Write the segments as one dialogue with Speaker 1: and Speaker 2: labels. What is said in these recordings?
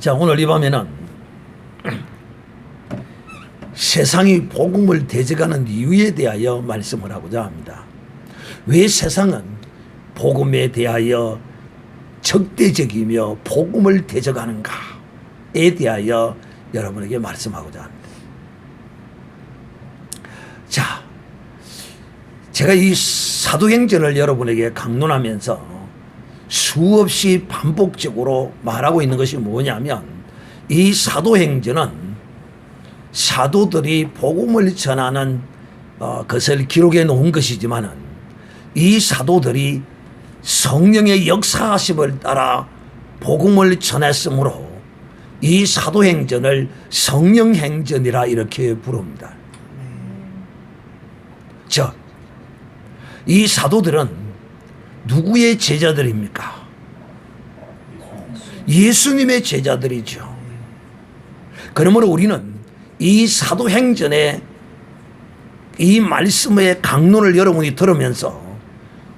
Speaker 1: 자, 오늘 이 밤에는 세상이 복음을 대적하는 이유에 대하여 말씀을 하고자 합니다. 왜 세상은 복음에 대하여 적대적이며 복음을 대적하는가에 대하여 여러분에게 말씀하고자 합니다. 자, 제가 이 사도행전을 여러분에게 강론하면서 수없이 반복적으로 말하고 있는 것이 뭐냐면, 이 사도행전은 사도들이 복음을 전하는 것을 기록해 놓은 것이지만은, 이 사도들이 성령의 역사하심을 따라 복음을 전했으므로 이 사도행전을 성령행전이라 이렇게 부릅니다. 즉, 이 사도들은 누구의 제자들입니까? 예수님의 제자들이죠. 그러므로 우리는 이 사도행전의 이 말씀의 강론을 여러분이 들으면서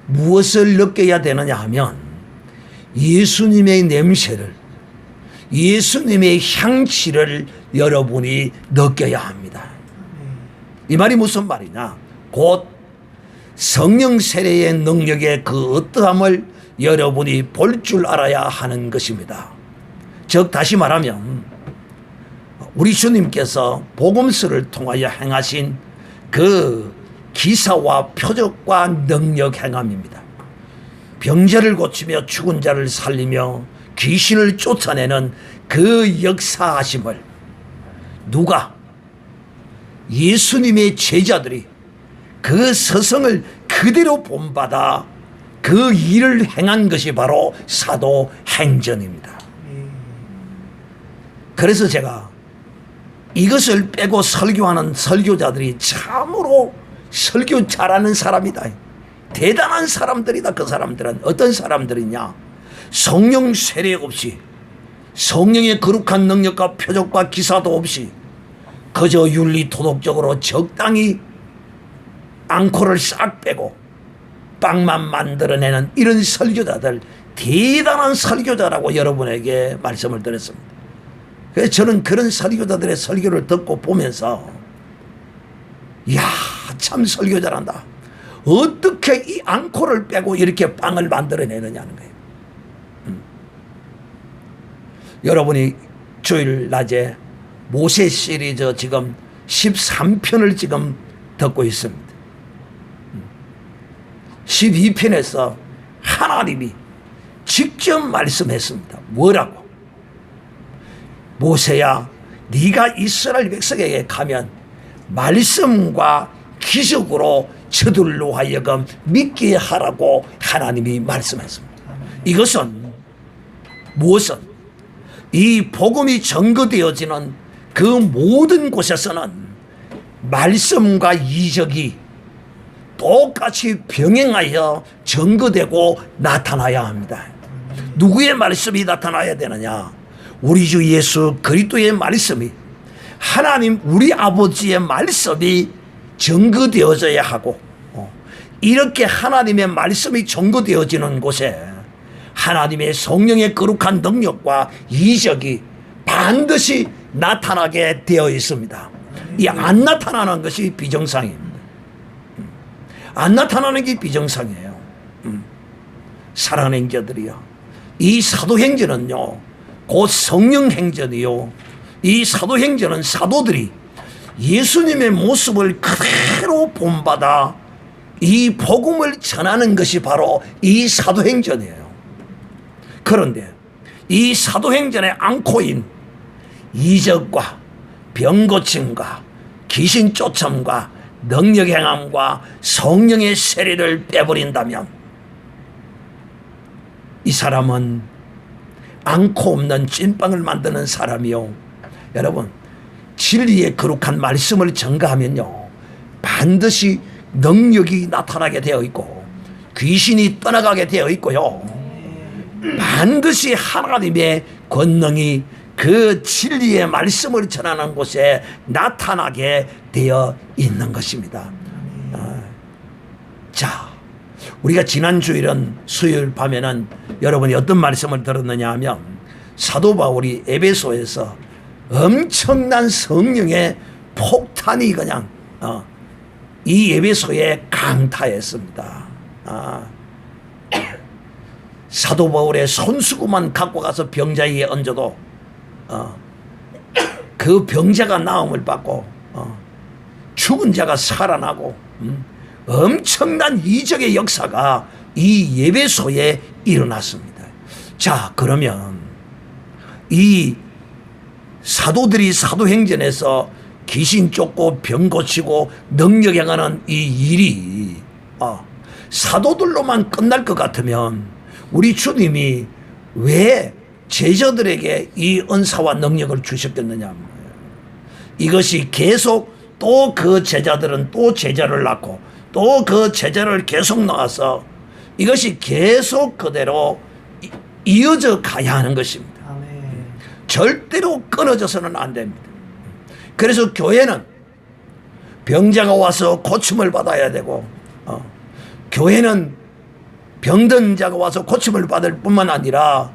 Speaker 1: 무엇을 느껴야 되느냐 하면, 예수님의 냄새를, 예수님의 향취를 여러분이 느껴야 합니다. 이 말이 무슨 말이냐? 곧 성령 세례의 능력의 그 어떠함을 여러분이 볼 줄 알아야 하는 것입니다. 즉 다시 말하면 우리 주님께서 복음서를 통하여 행하신 그 기사와 표적과 능력 행함입니다. 병자를 고치며 죽은 자를 살리며 귀신을 쫓아내는 그 역사하심을 누가? 예수님의 제자들이 그 서성을 그대로 본받아 그 일을 행한 것이 바로 사도행전입니다. 그래서 제가 이것을 빼고 설교하는 설교자들이 참으로 설교 잘하는 사람이다, 대단한 사람들이다. 그 사람들은 어떤 사람들이냐? 성령 세례 없이, 성령의 거룩한 능력과 표적과 기사도 없이 그저 윤리 도덕적으로 적당히 앙코를 싹 빼고 빵만 만들어내는 이런 설교자들, 대단한 설교자라고 여러분에게 말씀을 드렸습니다. 그래서 저는 그런 설교자들의 설교를 듣고 보면서, 이야, 참 설교 잘한다. 어떻게 이 앙코를 빼고 이렇게 빵을 만들어내느냐는 거예요. 여러분이 주일 낮에 모세 시리즈 지금 13편을 지금 듣고 있습니다. 12편에서 하나님이 직접 말씀했습니다. 뭐라고? 모세야, 네가 이스라엘 백성에게 가면 말씀과 기적으로 저들로 하여금 믿게 하라고 하나님이 말씀했습니다. 이것은 무엇은? 이 복음이 전거되어지는 그 모든 곳에서는 말씀과 이적이 똑같이 병행하여 전거되고 나타나야 합니다. 누구의 말씀이 나타나야 되느냐? 우리 주 예수 그리스도의 말씀이, 하나님 우리 아버지의 말씀이 전거되어져야 하고, 이렇게 하나님의 말씀이 전거되어지는 곳에 하나님의 성령의 거룩한 능력과 이적이 반드시 나타나게 되어 있습니다. 이 안 나타나는 것이 비정상입니다. 안 나타나는 게 비정상이에요. 사랑하는 행자들이요, 이 사도행전은요 곧 성령행전이요, 이 사도행전은 사도들이 예수님의 모습을 그대로 본받아 이 복음을 전하는 것이 바로 이 사도행전이에요. 그런데 이 사도행전의 앙코인 이적과 병고침과 귀신 쫓음과 능력 행함과 성령의 세례를 빼버린다면 이 사람은 앙코 없는 찐빵을 만드는 사람이요. 여러분, 진리의 거룩한 말씀을 전가하면요 반드시 능력이 나타나게 되어 있고 귀신이 떠나가게 되어 있고요, 반드시 하나님의 권능이 그 진리의 말씀을 전하는 곳에 나타나게 되어 있는 것입니다. 자, 우리가 지난 주일은 수요일 밤에는 여러분이 어떤 말씀을 들었느냐 하면 사도 바울이 에베소에서 엄청난 성령의 폭탄이 그냥 이 에베소에 강타했습니다. 사도 바울의 손수구만 갖고 가서 병자에게 얹어도 그 병자가 나음을 받고 죽은 자가 살아나고 엄청난 이적의 역사가 이 에베소에 일어났습니다. 자, 그러면 이 사도들이 사도행전에서 귀신 쫓고 병 고치고 능력 행하는 이 일이 사도들로만 끝날 것 같으면 우리 주님이 왜 제자들에게 이 은사와 능력을 주셨겠느냐. 이것이 계속 또 그 제자들은 또 제자를 낳고 또 그 제자를 계속 낳아서 이것이 계속 그대로 이어져 가야 하는 것입니다. 아멘. 절대로 끊어져서는 안 됩니다. 그래서 교회는 병자가 와서 고침을 받아야 되고 교회는 병든 자가 와서 고침을 받을 뿐만 아니라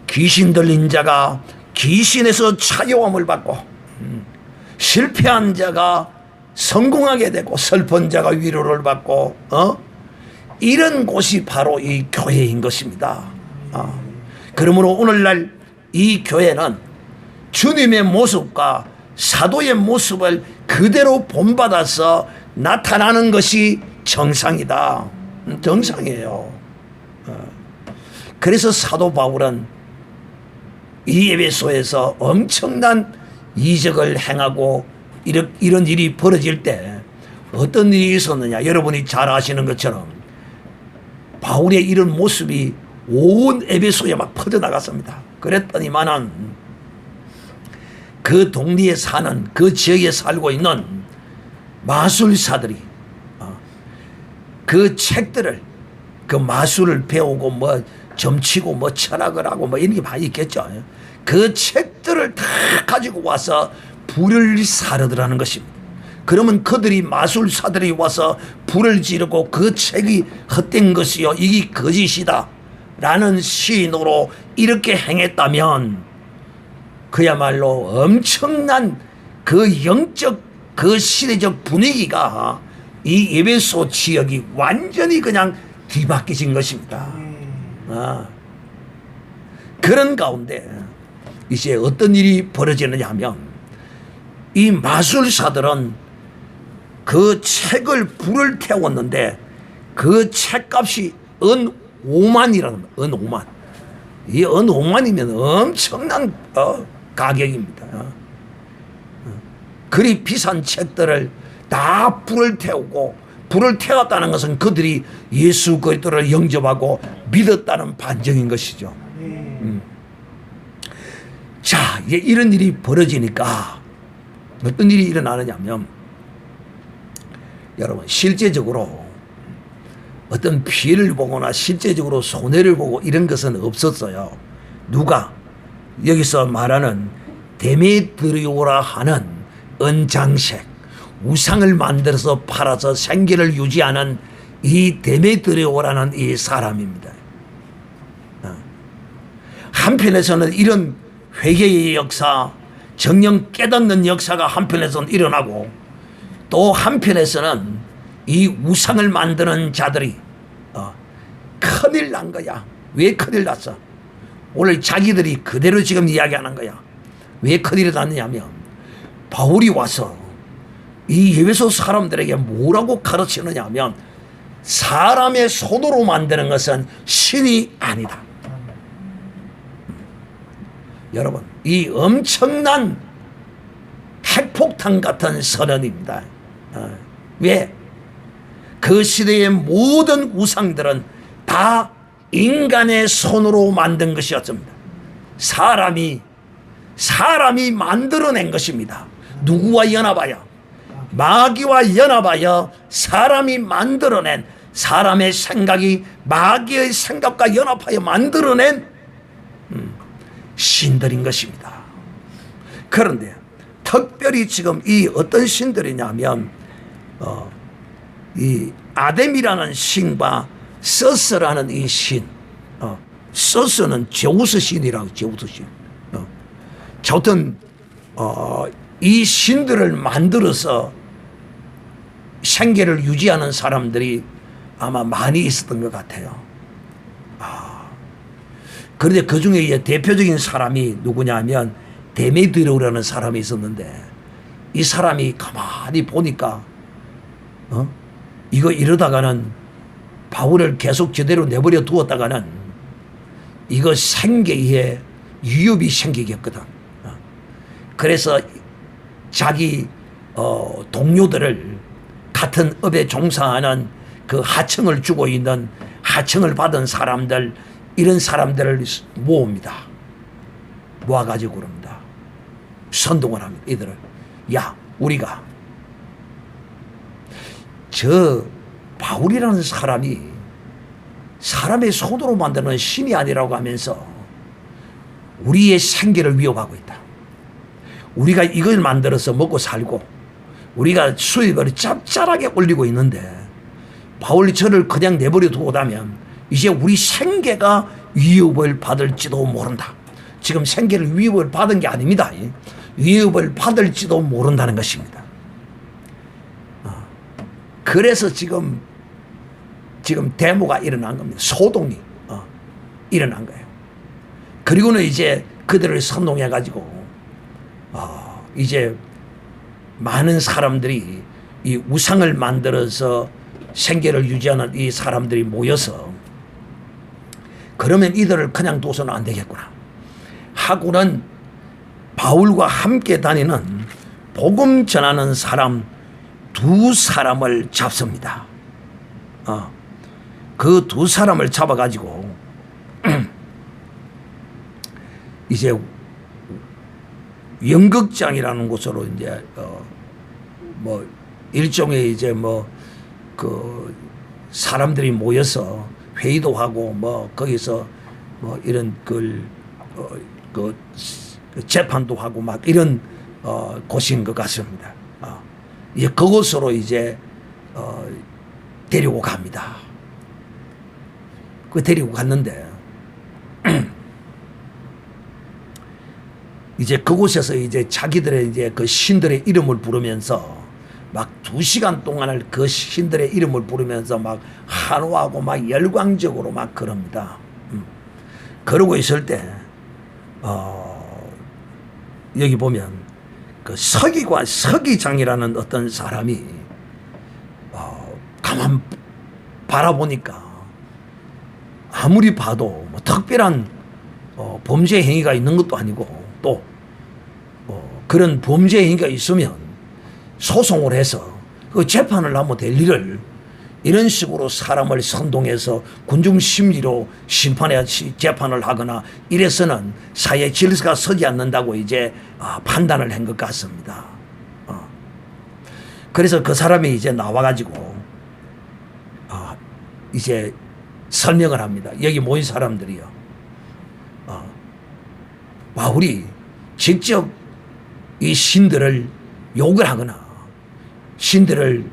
Speaker 1: 귀신 들린 자가 귀신에서 차요함을 받고 실패한 자가 성공하게 되고 슬픈 자가 위로를 받고 이런 곳이 바로 이 교회인 것입니다. 그러므로 오늘날 이 교회는 주님의 모습과 사도의 모습을 그대로 본받아서 나타나는 것이 정상이다. 정상이에요. 그래서 사도 바울은 이 에베소에서 엄청난 이적을 행하고 이런 일이 벌어질 때 어떤 일이 있었느냐. 여러분이 잘 아시는 것처럼 바울의 이런 모습이 온 에베소에 막 퍼져나갔습니다. 그랬더니만은 그 동리에 사는 그 지역에 살고 있는 마술사들이 그 책들을 그 마술을 배우고 뭐 점치고 뭐 철학을 하고 뭐 이런 게 많이 있겠죠. 그 책들을 다 가지고 와서 불을 사르더라는 것입니다. 그러면 그들이 마술사들이 와서 불을 지르고 그 책이 헛된 것이요 이게 거짓이다 라는 시인으로 이렇게 행했다면 그야말로 엄청난 그 영적 그 시대적 분위기가 이 에베소 지역이 완전히 그냥 뒤바뀌진 것입니다. 그런 가운데 이제 어떤 일이 벌어지느냐 하면 이 마술사들은 그 책을 불을 태웠는데 그 책값이 은 5만이라는 거예요. 은 5만. 이 은 5만이면 엄청난 가격입니다. 그리 비싼 책들을 다 불을 태우고 불을 태웠다는 것은 그들이 예수 그리스도를 영접하고 믿었다는 반증인 것이죠. 자, 이제 이런 일이 벌어지니까 어떤 일이 일어나느냐면 여러분 실제적으로 어떤 피해를 보거나 실제적으로 손해를 보고 이런 것은 없었어요. 누가 여기서 말하는 데메드리오라 하는 은장색 우상을 만들어서 팔아서 생계를 유지하는 이 데메드리오라는 이 사람입니다. 한편에서는 이런 회개의 역사, 정령 깨닫는 역사가 한편에서는 일어나고 또 한편에서는 이 우상을 만드는 자들이 큰일 난 거야. 왜 큰일 났어? 오늘 자기들이 그대로 지금 이야기하는 거야. 왜 큰일이 났느냐면 바울이 와서 이 에베소 사람들에게 뭐라고 가르치느냐 하면 사람의 손으로 만드는 것은 신이 아니다. 여러분, 이 엄청난 핵폭탄 같은 선언입니다. 왜? 그 시대의 모든 우상들은 다 인간의 손으로 만든 것이었습니다. 사람이 만들어낸 것입니다. 누구와 연합하여? 마귀와 연합하여 사람이 만들어낸 사람의 생각이 마귀의 생각과 연합하여 만들어낸 신들인 것입니다. 그런데 특별히 지금 이 어떤 신들이냐면 이 아뎀이라는 신과 서스라는 이 신, 서스는 제우스 신이라고. 제우스 신. 좋든 이 신들을 만들어서 생계를 유지하는 사람들이 아마 많이 있었던 것 같아요. 그런데 그 중에 대표적인 사람이 누구냐면 데메드로라는 사람이 있었는데, 이 사람이 가만히 보니까 이거 이러다가는 바울을 계속 저대로 내버려 두었다가는 이거 생계에 위협이 생기겠거든. 그래서 자기 동료들을 같은 업에 종사하는 그 하청을 주고 있는 하청을 받은 사람들, 이런 사람들을 모읍니다. 모아가지고 그럽니다. 선동을 합니다. 이들을. 야, 우리가 저 바울이라는 사람이 사람의 손으로 만드는 신이 아니라고 하면서 우리의 생계를 위협하고 있다. 우리가 이걸 만들어서 먹고 살고 우리가 수입을 짭짤하게 올리고 있는데 바울이 저를 그냥 내버려 두고다면 이제 우리 생계가 위협을 받을지도 모른다. 지금 생계를 위협을 받은 게 아닙니다. 위협을 받을지도 모른다는 것입니다. 그래서 지금 데모가 일어난 겁니다. 소동이 일어난 거예요. 그리고는 이제 그들을 선동해 가지고 이제 많은 사람들이 이 우상을 만들어서 생계를 유지하는 이 사람들이 모여서 그러면 이들을 그냥 둬서는 안 되겠구나 하고는 바울과 함께 다니는 복음 전하는 사람 두 사람을 잡습니다. 그 두 사람을 잡아가지고 이제 연극장이라는 곳으로 이제 뭐 일종의 이제 뭐 그 사람들이 모여서 회의도 하고 뭐 거기서 뭐 이런 그 재판도 하고 막 이런 곳인 것 같습니다. 이제 그곳으로 이제 데리고 갑니다. 그 데리고 갔는데 이제 그곳에서 이제 자기들의 이제 그 신들의 이름을 부르면서 막 2시간 동안을 그 신들의 이름을 부르면서 막 환호하고 막 열광적으로 막 그럽니다. 그러고 있을 때 여기 보면 그 서기장이라는 어떤 사람이 가만 바라보니까 아무리 봐도 뭐 특별한 범죄 행위가 있는 것도 아니고 또 그런 범죄 행위가 있으면 소송을 해서 그 재판을 하면 될 일을 이런 식으로 사람을 선동해서 군중 심리로 재판을 하거나 이래서는 사회 질서가 서지 않는다고 이제 판단을 한 것 같습니다. 그래서 그 사람이 이제 나와가지고 이제 설명을 합니다. 여기 모인 사람들이요. 바울이 직접 이 신들을 욕을 하거나 신들을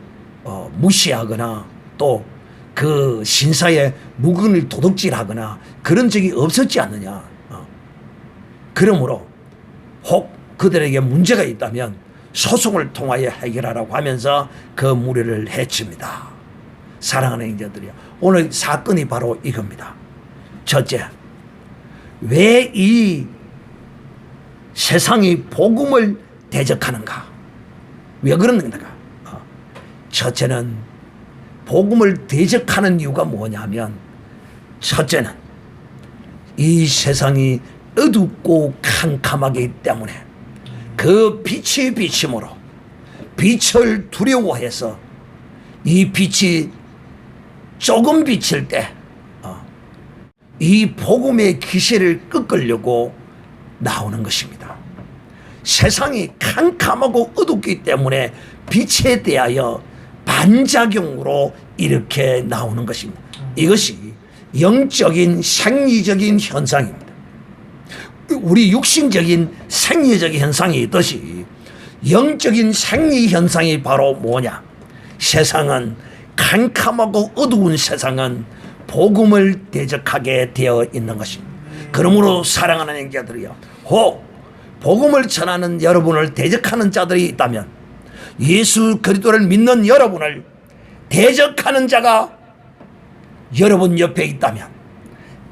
Speaker 1: 무시하거나 또 그 신사의 묵은을 도둑질하거나 그런 적이 없었지 않느냐. 그러므로 혹 그들에게 문제가 있다면 소송을 통하여 해결하라고 하면서 그 무리를 해칩니다. 사랑하는 형제들이요, 오늘 사건이 바로 이겁니다. 첫째, 왜 이 세상이 복음을 대적하는가? 왜 그러는가? 첫째는 복음을 대적하는 이유가 뭐냐면, 첫째는 이 세상이 어둡고 캄캄하기 때문에 그 빛의 비침으로 빛을 두려워해서 이 빛이 조금 비칠 때 이 복음의 기세를 꺾으려고 나오는 것입니다. 세상이 캄캄하고 어둡기 때문에 빛에 대하여 반작용으로 이렇게 나오는 것입니다. 이것이 영적인 생리적인 현상입니다. 우리 육신적인 생리적인 현상이 있듯이 영적인 생리 현상이 바로 뭐냐? 세상은 캄캄하고 어두운 세상은 복음을 대적하게 되어 있는 것입니다. 그러므로 사랑하는 형제들이여, 혹 복음을 전하는 여러분을 대적하는 자들이 있다면, 예수 그리스도를 믿는 여러분을 대적하는 자가 여러분 옆에 있다면,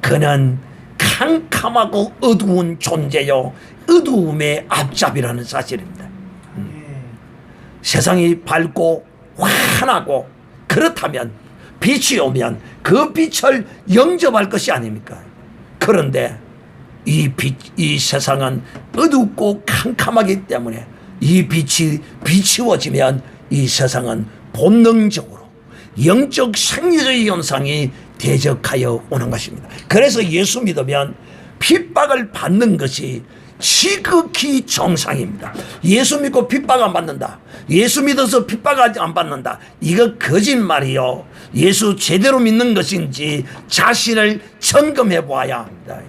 Speaker 1: 그는 캄캄하고 어두운 존재요 어두움의 앞잡이라는 사실입니다. 세상이 밝고 환하고 그렇다면 빛이 오면 그 빛을 영접할 것이 아닙니까? 그런데 이 세상은 어둡고 캄캄하기 때문에 이 빛이 비추어지면 이 세상은 본능적으로 영적 생리적 현상이 대적하여 오는 것입니다. 그래서 예수 믿으면 핍박을 받는 것이 지극히 정상입니다. 예수 믿고 핍박 안 받는다, 예수 믿어서 핍박하지 안 받는다, 이거 거짓말이요. 예수 제대로 믿는 것인지 자신을 점검해 보아야 합니다.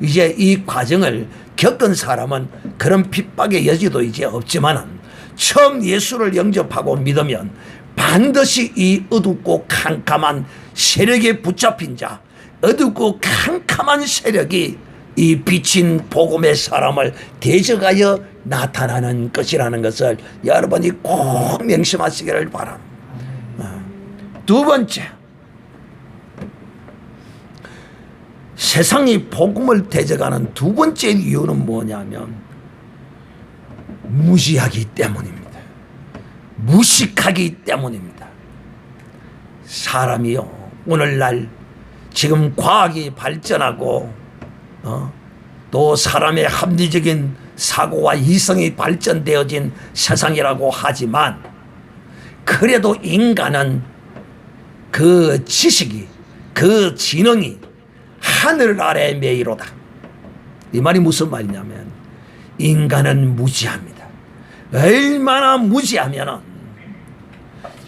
Speaker 1: 이제 이 과정을 겪은 사람은 그런 핍박의 여지도 이제 없지만은, 처음 예수를 영접하고 믿으면 반드시 이 어둡고 캄캄한 세력에 붙잡힌 자, 어둡고 캄캄한 세력이 이 비친 복음의 사람을 대적하여 나타나는 것이라는 것을 여러분이 꼭 명심하시기를 바랍니다. 두 번째, 세상이 복음을 대적하는 두 번째 이유는 뭐냐면 무지하기 때문입니다. 무식하기 때문입니다. 사람이요, 오늘날 지금 과학이 발전하고 또 사람의 합리적인 사고와 이성이 발전되어진 세상이라고 하지만, 그래도 인간은 그 지식이, 그 지능이 하늘 아래 메이로다. 이 말이 무슨 말이냐면, 인간은 무지합니다. 얼마나 무지하면은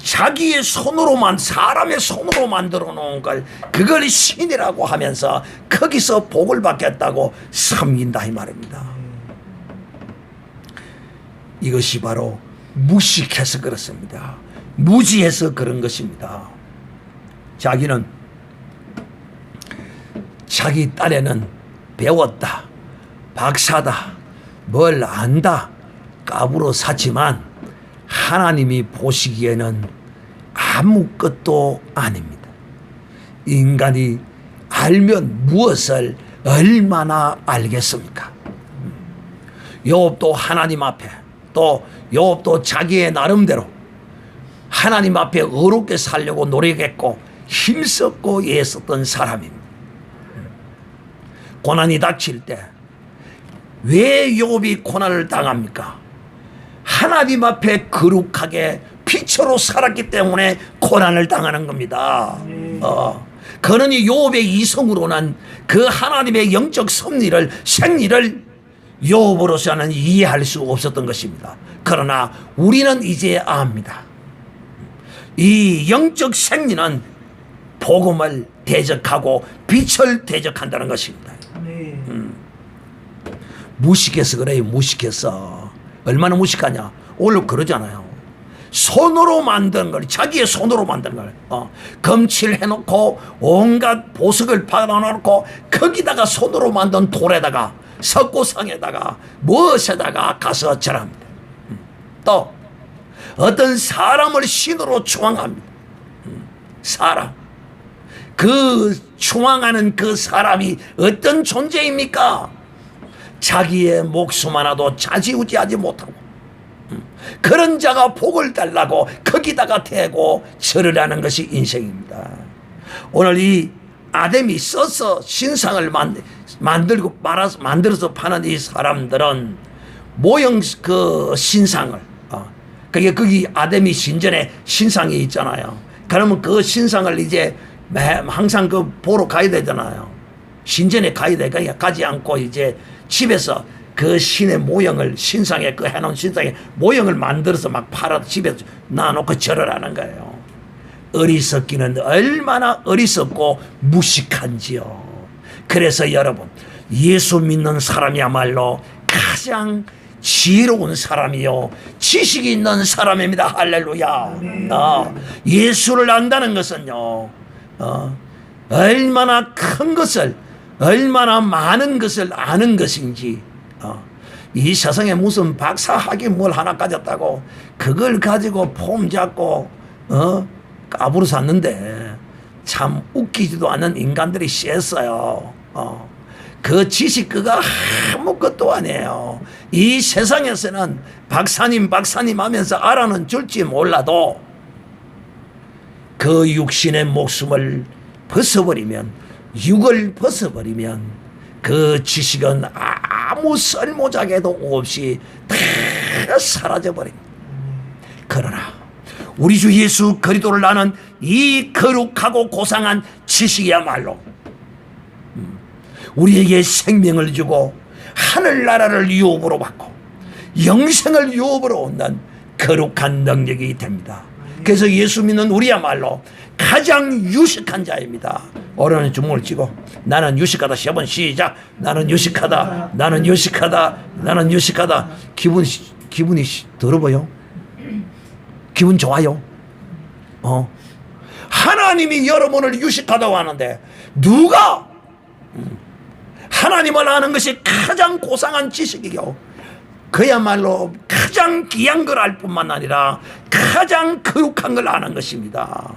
Speaker 1: 자기의 손으로만, 사람의 손으로 만들어 놓은 걸 그걸 신이라고 하면서 거기서 복을 받겠다고 섬긴다 이 말입니다. 이것이 바로 무식해서 그렇습니다. 무지해서 그런 것입니다. 자기는, 자기 딴에는 배웠다, 박사다, 뭘 안다 까불어 샀지만 하나님이 보시기에는 아무것도 아닙니다. 인간이 알면 무엇을 얼마나 알겠습니까? 욥도 하나님 앞에, 또 욥도 자기의 나름대로 하나님 앞에 어렵게 살려고 노력했고 힘썼고 애썼던 사람입니다. 고난이 닥칠 때 왜 욥이 고난을 당합니까? 하나님 앞에 거룩하게 빛으로 살았기 때문에 고난을 당하는 겁니다. 그러니 욥의 이성으로는 그 하나님의 영적 섭리를, 생리를 욥으로서는 이해할 수 없었던 것입니다. 그러나 우리는 이제 압니다. 이 영적 생리는 복음을 대적하고 빛을 대적한다는 것입니다. 무식해서 그래요. 무식해서. 얼마나 무식하냐. 오늘 그러잖아요. 손으로 만든 걸, 자기의 손으로 만든 걸 검칠해놓고 온갖 보석을 박아놓고 거기다가 손으로 만든 돌에다가 석고상에다가 무엇에다가 가서 절합니다. 또 어떤 사람을 신으로 추앙합니다. 사람, 그 추앙하는 그 사람이 어떤 존재입니까? 자기의 목숨 하나도 좌지우지하지 못하고 그런 자가 복을 달라고 거기다가 대고 절을 것이 인생입니다. 오늘 이 아담이 써서 신상을 만들어서 파는 이 사람들은 모형 그 신상을, 그게 거기 아담이 신전에 신상이 있잖아요. 그러면 그 신상을 이제 항상 그 보러 가야 되잖아요. 신전에 가야 돼. 그러니까 가지 않고 이제 집에서 그 신의 모형을, 신상에 그 해놓은 신상의 모형을 만들어서 막 팔아서 집에 놔놓고 절을 하는 거예요. 어리석기는 얼마나 어리석고 무식한지요. 그래서 여러분, 예수 믿는 사람이야말로 가장 지혜로운 사람이요, 지식이 있는 사람입니다. 할렐루야. 예수를 안다는 것은요, 얼마나 큰 것을, 얼마나 많은 것을 아는 것인지, 이 세상에 무슨 박사학위 뭘 하나 가졌다고 그걸 가지고 폼 잡고 까부러 샀는데 참 웃기지도 않은 인간들이 쎄어요. 그 지식 그거 아무것도 아니에요. 이 세상에서는 박사님 하면서 알아는 줄지 몰라도 그 육신의 목숨을 벗어버리면, 육을 벗어버리면 그 지식은 아무 쓸모자개도 없이 다 사라져버립니다. 그러나 우리 주 예수 그리스도를 아는 이 거룩하고 고상한 지식이야말로 우리에게 생명을 주고 하늘나라를 유업으로 받고 영생을 유업으로 얻는 거룩한 능력이 됩니다. 그래서 예수 믿는 우리야말로 가장 유식한 자입니다. 오늘은 주먹을 쥐고 나는 유식하다. 10번 시작. 나는 유식하다. 나는 유식하다. 나는 유식하다. 기분이 더러워요? 기분 좋아요? 하나님이 여러분을 유식하다고 하는데 누가 하나님을 아는 것이 가장 고상한 지식이요, 그야말로 가장 귀한 걸 알 뿐만 아니라 가장 거룩한 걸 아는 것입니다.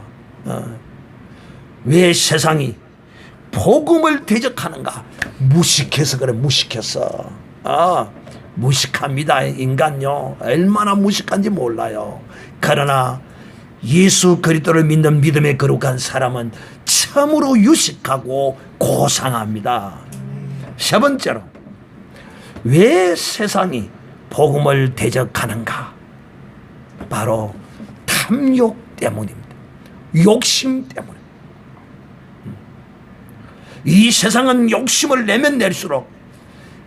Speaker 1: 왜 세상이 복음을 대적하는가? 무식해서 그래. 무식해서. 무식합니다. 인간요 얼마나 무식한지 몰라요. 그러나 예수 그리스도를 믿는 믿음의 거룩한 사람은 참으로 유식하고 고상합니다. 세 번째로, 왜 세상이 복음을 대적하는가? 바로 탐욕 때문입니다. 욕심 때문에. 이 세상은 욕심을 내면 낼수록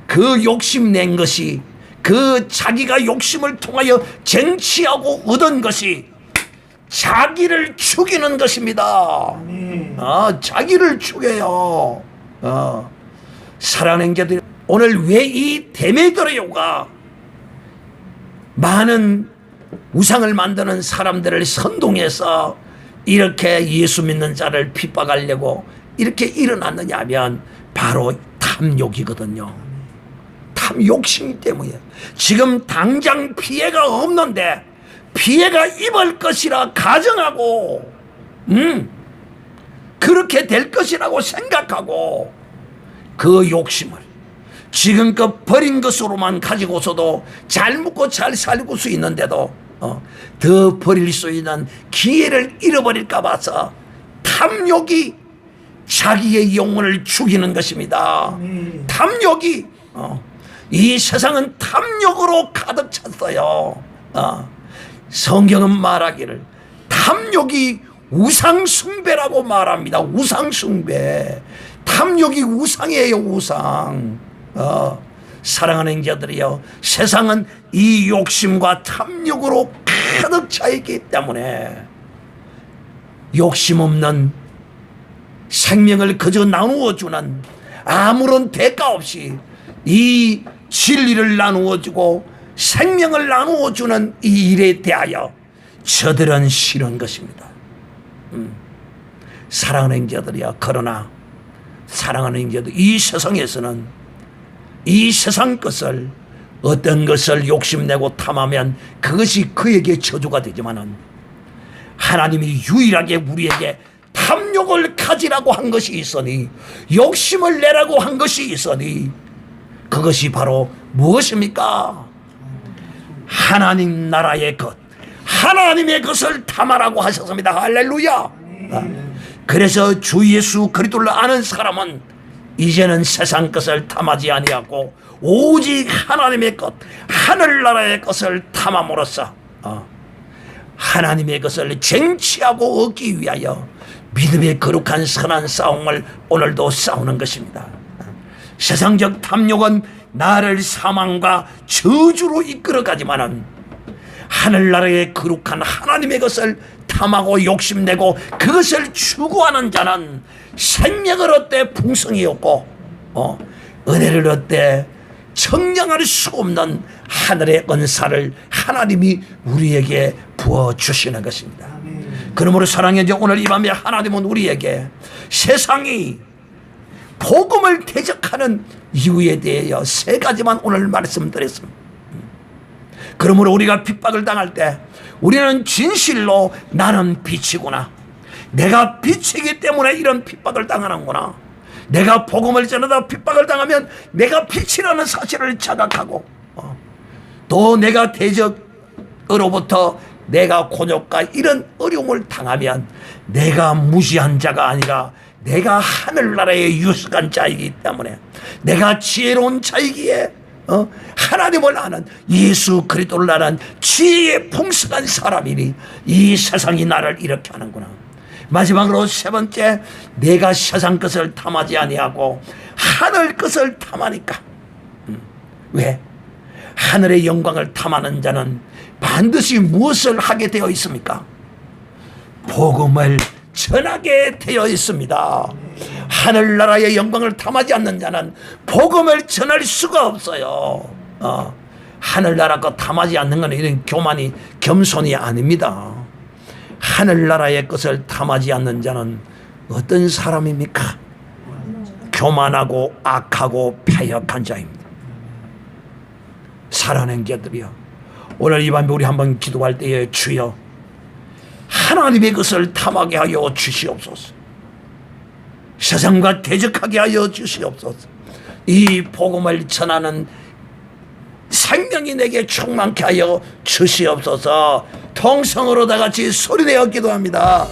Speaker 1: 그 욕심 낸 것이, 그 자기가 욕심을 통하여 쟁취하고 얻은 것이 자기를 죽이는 것입니다. 자기를 죽여요. 사랑하는 형제들, 오늘 왜 이 데메드리오가 많은 우상을 만드는 사람들을 선동해서 이렇게 예수 믿는 자를 핍박하려고 이렇게 일어났느냐 하면 바로 탐욕이거든요. 탐욕심 때문이에요. 지금 당장 피해가 없는데 피해가 입을 것이라 가정하고 그렇게 될 것이라고 생각하고 그 욕심을 지금껏 버린 것으로만 가지고서도 잘 먹고 잘 살고 수 있는데도 더 버릴 수 있는 기회를 잃어버릴까 봐서 탐욕이 자기의 영혼을 죽이는 것입니다. 탐욕이 이 세상은 탐욕으로 가득 찼어요. 성경은 말하기를 탐욕이 우상숭배라고 말합니다. 우상숭배. 탐욕이 우상이에요. 우상. 사랑하는 형제들이여, 세상은 이 욕심과 탐욕으로 가득 차 있기 때문에 욕심 없는 생명을 그저 나누어 주는, 아무런 대가 없이 이 진리를 나누어 주고 생명을 나누어 주는 이 일에 대하여 저들은 싫은 것입니다. 사랑하는 형제들이여, 그러나 사랑하는 형제들, 이 세상에서는 이 세상 것을, 어떤 것을 욕심내고 탐하면 그것이 그에게 저주가 되지만은 하나님이 유일하게 우리에게 탐욕을 가지라고 한 것이 있으니, 욕심을 내라고 한 것이 있으니 그것이 바로 무엇입니까? 하나님 나라의 것, 하나님의 것을 탐하라고 하셨습니다. 할렐루야. 그래서 주 예수 그리스도를 아는 사람은 이제는 세상 것을 탐하지 아니하고 오직 하나님의 것, 하늘나라의 것을 탐함으로써 하나님의 것을 쟁취하고 얻기 위하여 믿음의 거룩한 선한 싸움을 오늘도 싸우는 것입니다. 세상적 탐욕은 나를 사망과 저주로 이끌어가지만은 하늘나라의 거룩한 하나님의 것을 탐하고 욕심내고 그것을 추구하는 자는 생명을 얻되 풍성이 없고 은혜를 얻되 청량할 수 없는 하늘의 은사를 하나님이 우리에게 부어주시는 것입니다. 그러므로 사랑해, 오늘 이 밤에 하나님은 우리에게 세상이 복음을 대적하는 하는 이유에 대하여 세 가지만 오늘 말씀드렸습니다. 그러므로 우리가 핍박을 당할 때 우리는 진실로 나는 빛이구나, 내가 빛이기 때문에 이런 핍박을 당하는구나, 내가 복음을 전하다 핍박을 당하면 내가 빛이라는 사실을 자각하고, 또 내가 대적으로부터 내가 곤욕과 이런 어려움을 당하면 내가 무지한 자가 아니라 내가 하늘나라에 유숙한 자이기 때문에, 내가 지혜로운 자이기에 하나님을 아는 예수 그리스도를 아는 지혜에 풍성한 사람이니 이 세상이 나를 이렇게 하는구나. 마지막으로 세 번째, 내가 세상 것을 탐하지 아니하고 하늘 것을 탐하니까. 왜? 하늘의 영광을 탐하는 자는 반드시 무엇을 하게 되어 있습니까? 복음을 전하게 되어 있습니다. 하늘나라의 영광을 탐하지 않는 자는 복음을 전할 수가 없어요. 하늘나라 거 탐하지 않는 것은 이런 교만이, 겸손이 아닙니다. 하늘나라의 것을 탐하지 않는 자는 어떤 사람입니까? 교만하고 악하고 패역한 자입니다. 살아낸 자들이요, 오늘 이 밤에 우리 한번 기도할 때에 주여 하나님의 것을 탐하게 하여 주시옵소서. 세상과 대적하게 하여 주시옵소서. 이 복음을 전하는 생명이 내게 충만케 하여 주시옵소서. 통성으로 다 같이 소리내어 기도합니다.